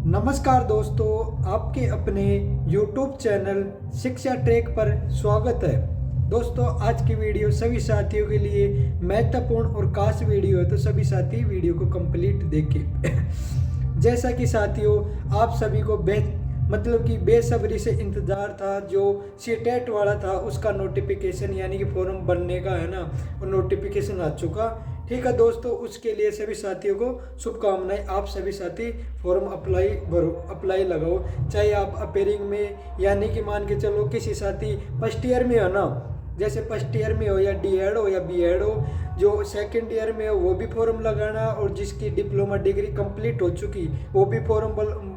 नमस्कार दोस्तों, आपके अपने YouTube चैनल शिक्षा ट्रैक पर स्वागत है। दोस्तों, आज की वीडियो सभी साथियों के लिए महत्वपूर्ण और खास वीडियो है, तो सभी साथी वीडियो को कंप्लीट देखें। जैसा कि साथियों, आप सभी को मतलब कि बेसब्री से इंतज़ार था, जो सीटेट वाला था उसका नोटिफिकेशन यानी कि फॉर्म भरने का है ना, वो नोटिफिकेशन आ चुका। ठीक है दोस्तों, उसके लिए सभी साथियों को शुभकामनाएं। आप सभी साथी फॉर्म अप्लाई लगाओ, चाहे आप अपेयरिंग में यानी कि मान के चलो किसी साथी फर्स्ट ईयर में हो ना, जैसे फर्स्ट ईयर में हो या डीएड हो या बीएड हो, जो सेकंड ईयर में हो वो भी फॉर्म लगाना, और जिसकी डिप्लोमा डिग्री कंप्लीट हो चुकी वो भी फॉर्म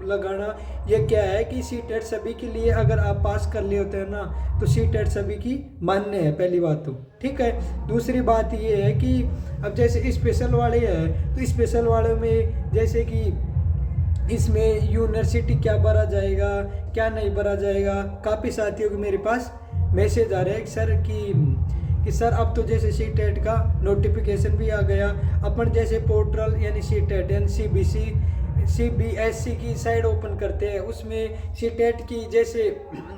लगाना। ये क्या है कि सीटेट सभी के लिए, अगर आप पास कर लिए होते हैं ना, तो सीटेट सभी की मान्य है, पहली बात तो। ठीक है, दूसरी बात ये है कि अब जैसे स्पेशल वाले हैं, तो स्पेशल वाले में जैसे कि इसमें यूनिवर्सिटी क्या भरा जाएगा क्या नहीं भरा जाएगा, काफ़ी साथियों के मेरे पास मैसेज आ रहे हैं सर कि सर अब तो जैसे सीटेट का नोटिफिकेशन भी आ गया, अपन जैसे पोर्टल यानी सीटेट यानी सीबीएसई की साइड ओपन करते हैं, उसमें सीटेट की जैसे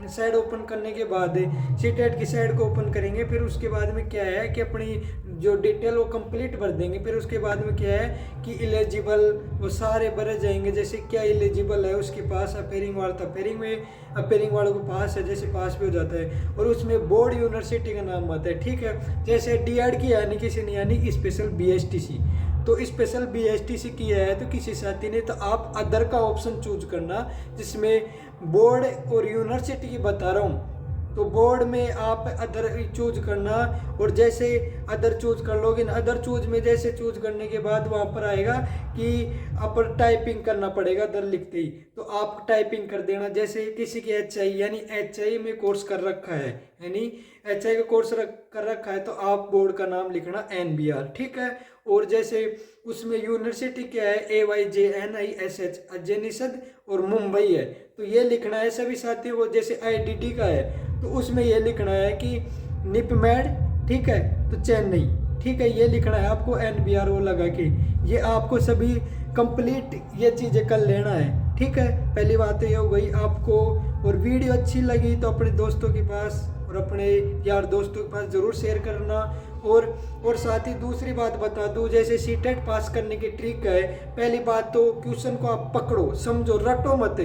साइड ओपन करने के बाद सीटेट की साइड को ओपन करेंगे, फिर उसके बाद में क्या है कि अपनी जो डिटेल वो कंप्लीट भर देंगे, फिर उसके बाद में क्या है कि इलिजिबल वो सारे भरे जाएंगे, जैसे क्या इलिजिबल है उसके पास, अपेयरिंग वाला था अपेयरिंग में, अपेयरिंग वालों को पास है, जैसे पास भी हो जाता है, और उसमें बोर्ड यूनिवर्सिटी का नाम आता है। ठीक है, जैसे डीएड की यानी किसी ने यानी स्पेशल बीएसटीसी, तो स्पेशल बीएसटीसी किया है तो किसी साथी ने, तो आप अदर का ऑप्शन चूज करना, जिसमें बोर्ड और यूनिवर्सिटी की बता रहा हूँ, तो बोर्ड में आप अदर चूज करना, और जैसे अदर चूज कर लोगे, अदर चूज में जैसे चूज करने के बाद वहाँ पर आएगा कि अपन टाइपिंग करना पड़ेगा अदर लिखते ही, तो आप टाइपिंग कर देना। जैसे किसी की एचआई यानी एचआई में कोर्स कर रखा है, यानी एचआई का कोर्स कर रखा है, तो आप बोर्ड का नाम लिखना एनबीआर। ठीक है, और जैसे उसमें यूनिवर्सिटी क्या है, AYJNISH अजनिसद और मुंबई है, तो ये लिखना है सभी साथियों को। जैसे IDD का है तो उसमें ये लिखना है कि निपमेड, ठीक है, तो चेन्नई। ठीक है, ये लिखना है आपको एनबीआर वो लगा के, ये आपको सभी कंप्लीट ये चीज़ें कर लेना है। ठीक है, पहली बात तो ये हो गई आपको, और वीडियो अच्छी लगी तो अपने दोस्तों के पास और अपने यार दोस्तों के पास ज़रूर शेयर करना। और साथ ही दूसरी बात बता दूं, जैसे सीटेट पास करने की ट्रिक है, पहली बात तो क्वेश्चन को आप पकड़ो, समझो, रटो मत।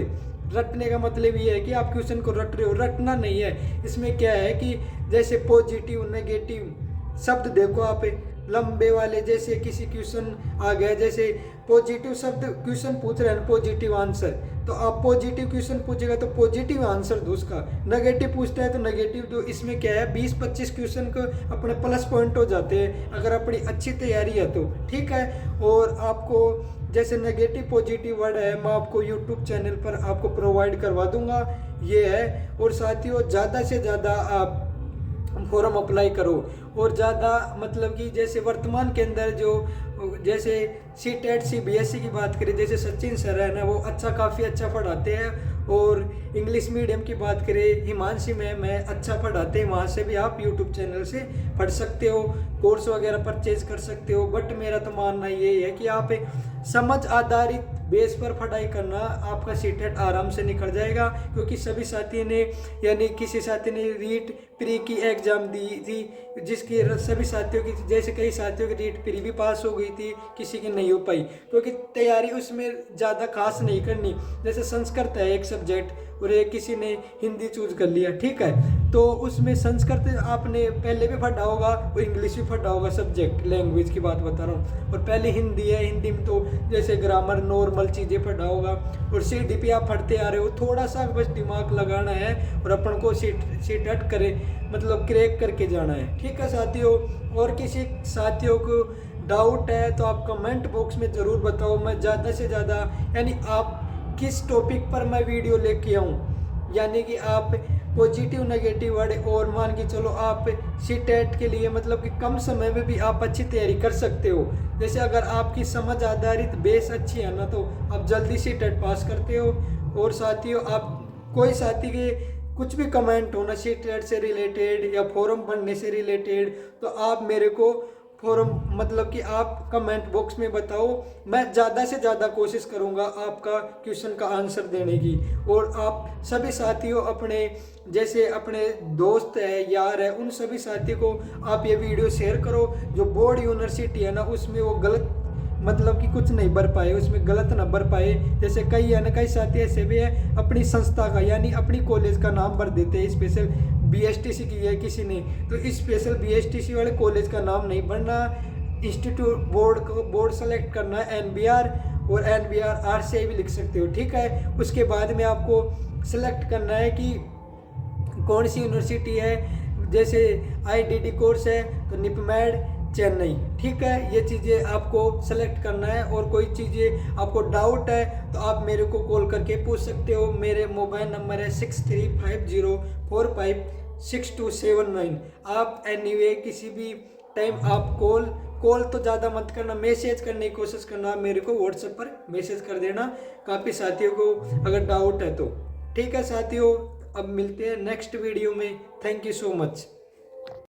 रटने का मतलब ये है कि आप क्वेश्चन को रट रहे हो, रटना नहीं है। इसमें क्या है कि जैसे पॉजिटिव नेगेटिव शब्द देखो आप, लंबे वाले, जैसे किसी क्वेश्चन आ गया, जैसे पॉजिटिव शब्द क्वेश्चन पूछ रहे हैं, पॉजिटिव आंसर, तो आप पॉजिटिव क्वेश्चन पूछेगा तो पॉजिटिव आंसर दो उसका, नेगेटिव पूछता है तो नेगेटिव दो। इसमें क्या है 20-25 क्वेश्चन को अपने प्लस पॉइंट हो जाते हैं अगर अपनी अच्छी तैयारी है तो। ठीक है, और आपको जैसे नेगेटिव पॉजिटिव वर्ड है, मैं आपको यूट्यूब चैनल पर आपको प्रोवाइड करवा दूंगा, ये है। और साथियों, ज़्यादा से ज़्यादा आप फॉर्म अप्लाई करो, और ज़्यादा मतलब कि जैसे वर्तमान के अंदर जो जैसे सीटेट सीबीएसई की बात करें, जैसे सचिन सर है ना, वो काफ़ी अच्छा पढ़ाते हैं। और इंग्लिश मीडियम की बात करें, हिमांशी मैम है, अच्छा पढ़ाते हैं, वहाँ से भी आप यूट्यूब चैनल से पढ़ सकते हो, कोर्स वगैरह परचेज कर सकते हो। बट मेरा तो मानना ये है कि आप समझ आधारित बेस पर पढ़ाई करना, आपका सीटेट आराम से निकल जाएगा, क्योंकि सभी साथी ने यानी किसी साथी ने रीट प्री की एग्ज़ाम दी थी, जिसकी सभी साथियों की, जैसे कई साथियों की रीट प्री भी पास हो गई थी, किसी की नहीं हो पाई, क्योंकि तैयारी उसमें ज़्यादा खास नहीं करनी। जैसे संस्कृत है एक सब्जेक्ट, और एक किसी ने हिंदी चूज कर लिया, ठीक है, तो उसमें संस्कृत आपने पहले भी पढ़ा होगा और इंग्लिश भी पढ़ा होगा, सब्जेक्ट लैंग्वेज की बात बता रहा हूँ, और पहले हिंदी है, हिंदी में तो जैसे ग्रामर नॉर्मल चीज़ें पढ़ा होगा, और सीडीपी आप पढ़ते आ रहे हो, थोड़ा सा बस दिमाग लगाना है और अपन को सीटेट करे मतलब क्रैक करके जाना है। ठीक है साथियों, और किसी साथियों को डाउट है तो आप कमेंट बॉक्स में ज़रूर बताओ, मैं ज़्यादा से ज़्यादा यानी आप किस टॉपिक पर मैं वीडियो लेके आऊँ, यानी कि आप पॉजिटिव नेगेटिव वर्ड, और मान के चलो आप सीटेट के लिए मतलब कि कम समय में भी आप अच्छी तैयारी कर सकते हो। जैसे अगर आपकी समझ आधारित बेस अच्छी है ना, तो आप जल्दी सीटेट पास करते हो। और साथियों, आप कोई साथी के कुछ भी कमेंट हो ना सीटेट से रिलेटेड या फॉर्म भरने से रिलेटेड, तो आप मेरे को फॉर्म मतलब कि आप कमेंट बॉक्स में बताओ। मैं ज़्यादा से ज़्यादा कोशिश करूँगा आपका क्वेश्चन का आंसर देने की। और आप सभी साथियों अपने जैसे अपने दोस्त है, यार है, उन सभी साथियों को आप ये वीडियो शेयर करो। जो बोर्ड यूनिवर्सिटी है ना, उसमें वो गलत मतलब कि कुछ नहीं भर पाए, उसमें गलत ना भर पाए। जैसे कई है ना, कई साथी ऐसे भी है अपनी संस्था का यानी अपनी कॉलेज का नाम भर देते हैं। स्पेशल बीएसटीसी की है किसी ने, तो इस स्पेशल बीएसटीसी वाले कॉलेज का नाम नहीं भरना। इंस्टीट्यूट बोर्ड को बोर्ड सेलेक्ट करना है एनबीआर, और एनबीआर आरसीआई भी लिख सकते हो, ठीक है। उसके बाद में आपको सेलेक्ट करना है कि कौन सी यूनिवर्सिटी है। जैसे आईडीडी कोर्स है तो निपमेड चेन्नई, ठीक है। ये चीज़ें आपको सेलेक्ट करना है। और कोई चीज़ें आपको डाउट है तो आप मेरे को कॉल करके पूछ सकते हो। मेरे मोबाइल नंबर है 6350456279। आप एनीवे किसी भी टाइम आप कॉल तो ज़्यादा मत करना, मैसेज करने की कोशिश करना। आप मेरे को व्हाट्सएप पर मैसेज कर देना काफ़ी साथियों को अगर डाउट है तो, ठीक है साथियों। अब मिलते हैं नेक्स्ट वीडियो में। Thank you so much.